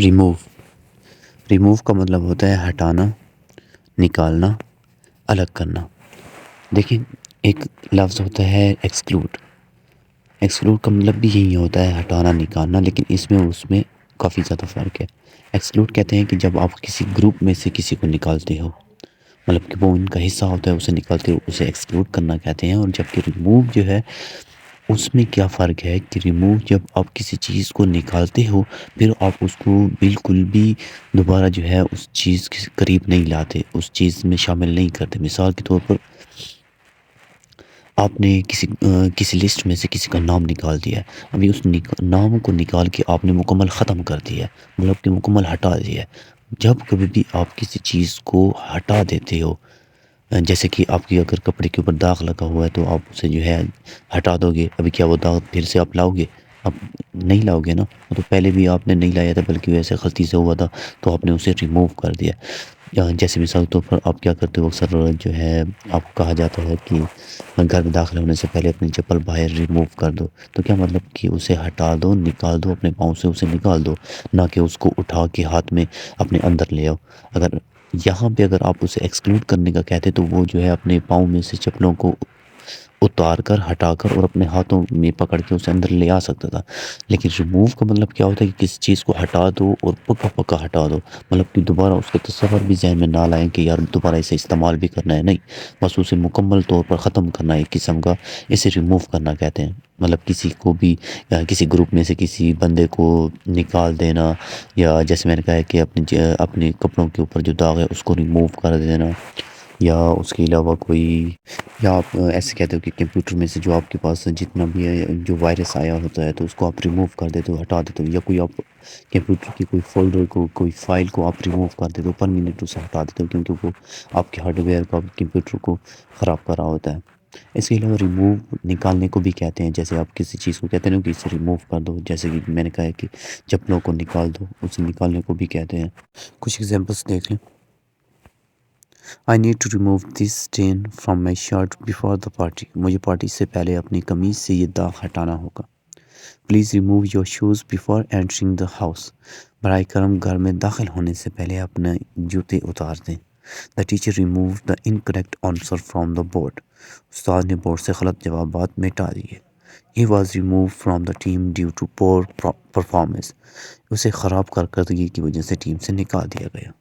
Remove remove کا مطلب ہوتا ہے ہٹانا، نکالنا، الگ کرنا۔ دیکھیں، ایک لفظ ہوتا ہے ایکسکلوڈ۔ ایکسکلوڈ کا مطلب بھی یہی ہوتا ہے ہٹانا، نکالنا، لیکن اس میں کافی زیادہ فرق ہے۔ ایکسکلوڈ کہتے ہیں کہ جب آپ کسی گروپ میں سے کسی کو نکالتے ہو، مطلب کہ وہ ان کا حصہ ہوتا ہے، اسے نکالتے ہو، اسے ایکسکلوڈ کرنا کہتے ہیں۔ اور جبکہ ریموو جو ہے، اس میں کیا فرق ہے کہ ریموو جب آپ کسی چیز کو نکالتے ہو، پھر آپ اس کو بالکل بھی دوبارہ جو ہے اس چیز کے قریب نہیں لاتے، اس چیز میں شامل نہیں کرتے۔ مثال کے طور پر آپ نے کسی لسٹ میں سے کسی کا نام نکال دیا ہے، ابھی اس نام کو نکال کے آپ نے مکمل ختم کر دیا ہے، مطلب کہ مکمل ہٹا دیا ہے۔ جب کبھی بھی آپ کسی چیز کو ہٹا دیتے ہو، جیسے کہ آپ کی اگر کپڑے کے اوپر داغ لگا ہوا ہے تو آپ اسے جو ہے ہٹا دو گے، ابھی کیا وہ داغ پھر سے آپ لاؤ گے؟ آپ نہیں لاؤ گے نا، تو پہلے بھی آپ نے نہیں لایا تھا بلکہ ویسے غلطی سے ہوا تھا، تو آپ نے اسے ریموو کر دیا۔ جیسے مثال کے طور پر آپ کیا کرتے ہو، اکثر جو ہے آپ کو کہا جاتا ہے کہ گھر میں داخل ہونے سے پہلے اپنی چپل باہر ریموو کر دو، تو کیا مطلب کہ اسے ہٹا دو، نکال دو، اپنے پاؤں سے اسے نکال دو، نہ کہ اس کو اٹھا کے ہاتھ میں اپنے اندر لے آؤ۔ اگر آپ اسے ایکسکلوڈ کرنے کا کہتے تو وہ جو ہے اپنے پاؤں میں سے چپلوں کو اتار کر، ہٹا کر اور اپنے ہاتھوں میں پکڑ کے اسے اندر لے آ سکتا تھا۔ لیکن ریموو کا مطلب کیا ہوتا ہے کہ کسی چیز کو ہٹا دو اور پکا پکا ہٹا دو، مطلب کہ دوبارہ اس کا تصور بھی ذہن میں نہ لائیں کہ یار دوبارہ اسے استعمال بھی کرنا ہے، نہیں، بس اسے مکمل طور پر ختم کرنا ہے، ایک قسم کا اسے ریموو کرنا کہتے ہیں۔ مطلب کسی کو بھی کسی گروپ میں سے کسی بندے کو نکال دینا، یا جیسے میں نے کہا ہے کہ اپنے کپڑوں کے اوپر جو داغ ہے اس کو ریموو کر دینا، یا اس کے علاوہ یا آپ ایسے کہتے ہو کہ کمپیوٹر میں سے جو آپ کے پاس جتنا بھی ہے، جو وائرس آیا ہوتا ہے تو اس کو آپ ریموو کر دیتے ہو، ہٹا دیتے ہو، یا کوئی آپ کمپیوٹر کی کوئی فولڈر کو، کوئی فائل کو آپ ریموو کر دیتے ہو، پرماننٹ اسے ہٹا دیتے ہو، کیونکہ وہ آپ کے ہارڈ ویئر کو، کمپیوٹر کو خراب کر رہا ہوتا ہے۔ اس کے علاوہ ریموو نکالنے کو بھی کہتے ہیں، جیسے آپ کسی چیز کو کہتے ہیں کہ اسے ریموو کر دو، جیسے کہ میں نے کہا ہے کہ چپلوں کو نکال دو، اسے نکالنے کو بھی کہتے ہیں۔ کچھ ایگزامپلس دیکھ لیں۔ I need to remove this stain from my shirt before the party. مجھے پارٹی سے پہلے اپنی قمیض سے یہ داغ ہٹانا ہوگا۔ Please remove your shoes before entering the house. براہ کرم گھر میں داخل ہونے سے پہلے اپنے جوتے اتار دیں۔ The teacher removed the incorrect answer from the board. استاد نے بورڈ سے غلط جوابات مٹا دیے۔ He was removed from the team due to poor performance. اسے خراب کارکردگی کی وجہ سے ٹیم سے نکال دیا گیا۔